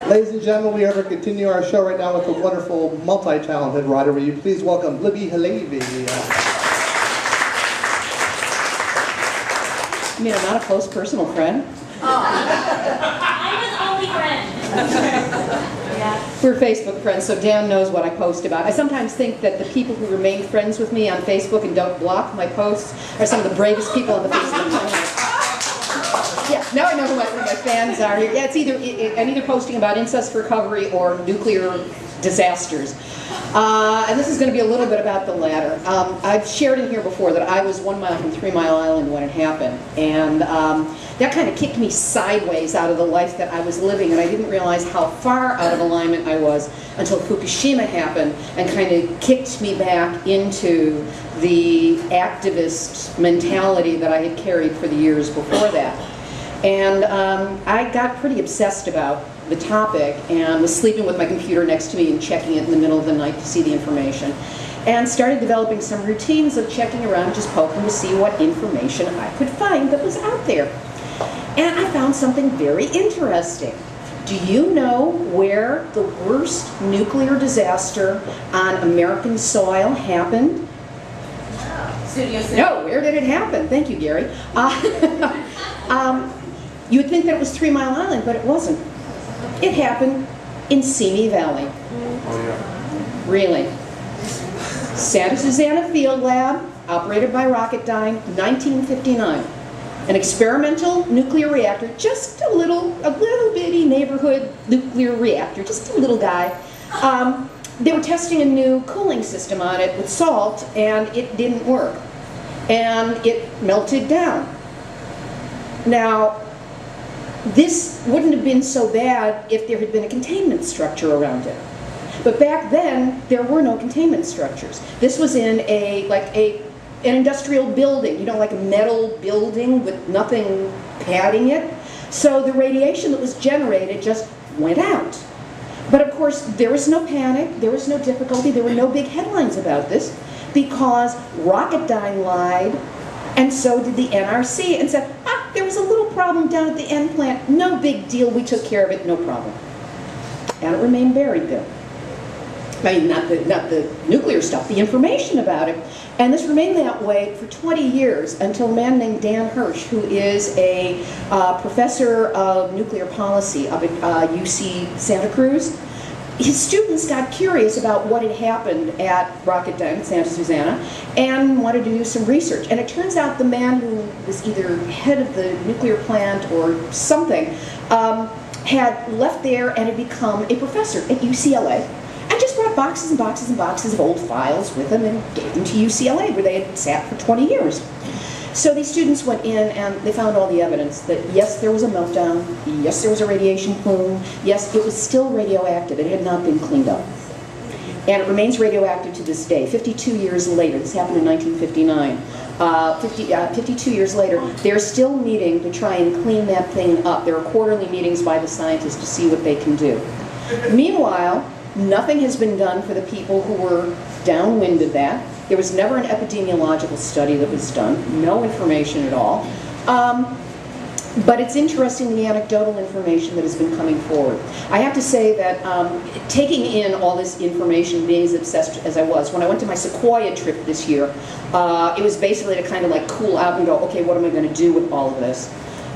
Ladies and gentlemen, we are going to continue our show right now with a wonderful, multi-talented writer. Will you please welcome Libby Halevi? You mean I'm not a close personal friend? I'm his only friend. Yeah. We're Facebook friends, so Dan knows what I post about. I sometimes think that the people who remain friends with me on Facebook and don't block my posts are some of the bravest people on the face of the planet. Yeah, now I know who my fans are. Yeah, it's I'm either posting about incest recovery or nuclear disasters. And this is going to be a little bit about the latter. I've shared in here before that I was 1 mile from 3 Mile Island when it happened. And that kind of kicked me sideways out of the life that I was living. And I didn't realize how far out of alignment I was until Fukushima happened and kind of kicked me back into the activist mentality that I had carried for the years before that. And I got pretty obsessed about the topic and was sleeping with my computer next to me and checking it in the middle of the night to see the information. And started developing some routines of checking around, just poking to see what information I could find that was out there. And I found something very interesting. Do you know where the worst nuclear disaster on American soil happened? Studio City. No, where did it happen? Thank you, Gary. You would think that it was 3 Mile Island, but it wasn't. It happened in Simi Valley. Oh, yeah. Really. Santa Susana Field Lab, operated by Rocketdyne, 1959. An experimental nuclear reactor, just a little bitty neighborhood nuclear reactor, just a little guy. They were testing a new cooling system on it with salt, and it didn't work. And it melted down. Now, this wouldn't have been so bad if there had been a containment structure around it. But back then, there were no containment structures. This was in an industrial building, like a metal building with nothing padding it. So the radiation that was generated just went out. But of course, there was no panic, there was no difficulty, there were no big headlines about this because Rocketdyne lied, and so did the NRC, and said, there was a little problem down at the end plant, no big deal, we took care of it, no problem. And it remained buried there. I mean, not the nuclear stuff, the information about it. And this remained that way for 20 years until a man named Dan Hirsch, who is a professor of nuclear policy up at UC Santa Cruz. His students got curious about what had happened at Rocketdyne, Santa Susana, and wanted to do some research. And it turns out the man who was either head of the nuclear plant or something had left there and had become a professor at UCLA. And just brought boxes and boxes and boxes of old files with him and gave them to UCLA, where they had sat for 20 years. So these students went in and they found all the evidence that yes, there was a meltdown, yes, there was a radiation plume, yes, it was still radioactive, it had not been cleaned up. And it remains radioactive to this day, 52 years later. This happened in 1959. 52 years later, they're still meeting to try and clean that thing up. There are quarterly meetings by the scientists to see what they can do. Meanwhile, nothing has been done for the people who were downwind of that. There was never an epidemiological study that was done, no information at all. But it's interesting, the anecdotal information that has been coming forward. I have to say that taking in all this information, being as obsessed as I was, when I went to my Sequoia trip this year, it was basically to kind of like cool out and go, okay, what am I going to do with all of this?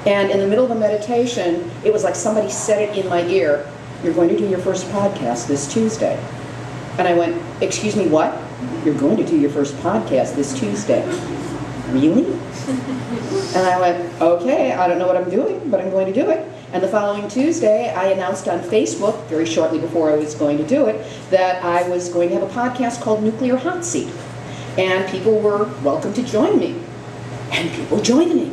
And in the middle of a meditation, it was like somebody said it in my ear, you're going to do your first podcast this Tuesday. And I went, excuse me, what? You're going to do your first podcast this Tuesday. Really? And I went, okay, I don't know what I'm doing, but I'm going to do it. And the following Tuesday, I announced on Facebook, very shortly before I was going to do it, that I was going to have a podcast called Nuclear Hot Seat. And people were welcome to join me. And people joined me.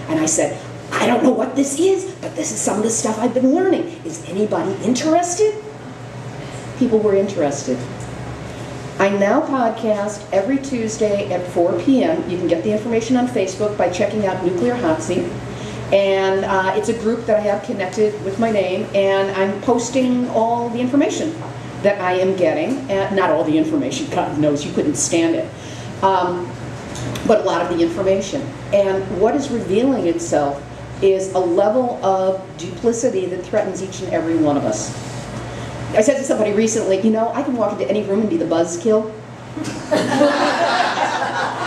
And I said, I don't know what this is, but this is some of the stuff I've been learning. Is anybody interested? People were interested. I now podcast every Tuesday at 4 p.m. You can get the information on Facebook by checking out Nuclear Hot Seat. And it's a group that I have connected with my name, and I'm posting all the information that I am getting. And not all the information, God knows, you couldn't stand it. But a lot of the information. And what is revealing itself is a level of duplicity that threatens each and every one of us. I said to somebody recently, you know, I can walk into any room and be the buzzkill.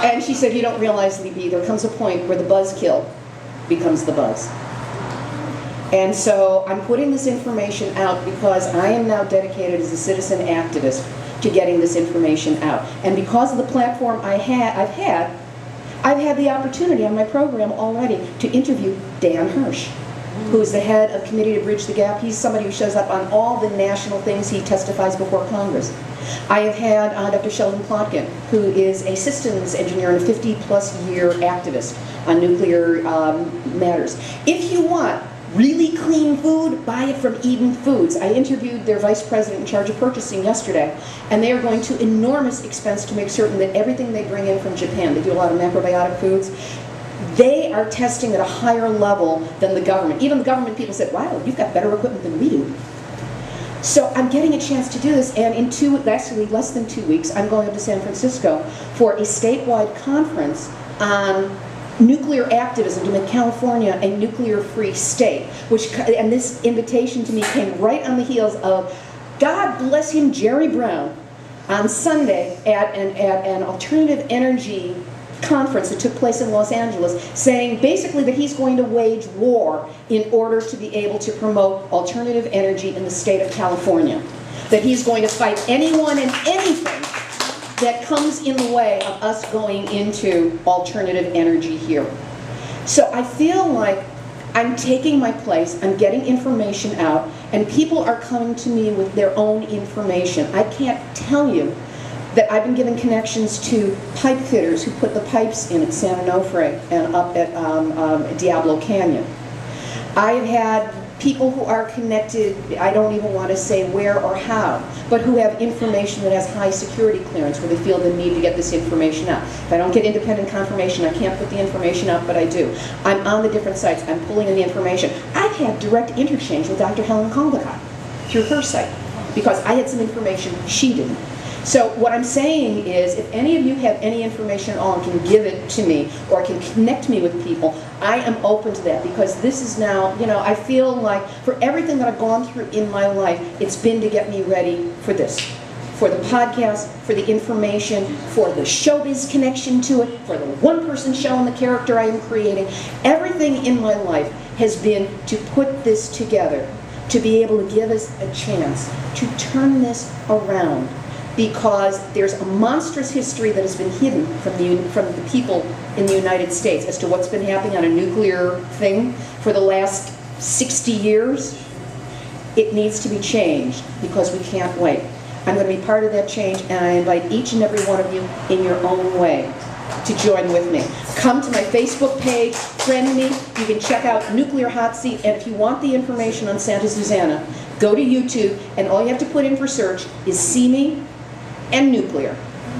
And she said, you don't realize, Libby, there comes a point where the buzzkill becomes the buzz. And so I'm putting this information out because I am now dedicated as a citizen activist to getting this information out. And because of the platform I've had the opportunity on my program already to interview Dan Hirsch, who is the head of Committee to Bridge the Gap. He's somebody who shows up on all the national things. He testifies before Congress. I have had Dr. Sheldon Plotkin, who is a systems engineer and a 50-plus year activist on nuclear matters. If you want really clean food, buy it from Eden Foods. I interviewed their vice president in charge of purchasing yesterday, and they are going to enormous expense to make certain that everything they bring in from Japan, they do a lot of macrobiotic foods, they are testing at a higher level than the government. Even the government people said, wow, you've got better equipment than we do. So I'm getting a chance to do this, and in actually less than 2 weeks, I'm going up to San Francisco for a statewide conference on nuclear activism to make California a nuclear-free state. And this invitation to me came right on the heels of, God bless him, Jerry Brown, on Sunday at an alternative energy conference that took place in Los Angeles, saying basically that he's going to wage war in order to be able to promote alternative energy in the state of California. That he's going to fight anyone and anything that comes in the way of us going into alternative energy here. So I feel like I'm taking my place, I'm getting information out, and people are coming to me with their own information. I can't tell you that I've been given connections to pipe fitters who put the pipes in at San Onofre and up at Diablo Canyon. I have had people who are connected, I don't even want to say where or how, but who have information that has high security clearance where they feel the need to get this information out. If I don't get independent confirmation, I can't put the information out, but I do. I'm on the different sites, I'm pulling in the information. I've had direct interchange with Dr. Helen Caldecott through her site because I had some information she didn't. So what I'm saying is, if any of you have any information at all and can give it to me or can connect me with people, I am open to that because this is now, you know, I feel like for everything that I've gone through in my life, it's been to get me ready for this. For the podcast, for the information, for the showbiz connection to it, for the one-person show and the character I am creating. Everything in my life has been to put this together, to be able to give us a chance to turn this around. Because there's a monstrous history that has been hidden from the people in the United States as to what's been happening on a nuclear thing for the last 60 years. It needs to be changed because we can't wait. I'm going to be part of that change, and I invite each and every one of you in your own way to join with me. Come to my Facebook page, friend me. You can check out Nuclear Hot Seat, and if you want the information on Santa Susana, go to YouTube, and all you have to put in for search is "See Me" and nuclear.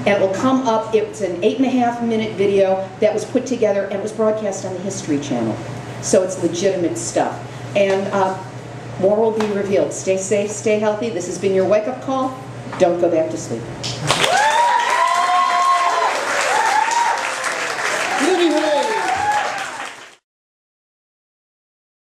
And it will come up. It's an 8.5-minute video that was put together and was broadcast on the History Channel. So it's legitimate stuff. And more will be revealed. Stay safe, stay healthy. This has been your wake-up call. Don't go back to sleep.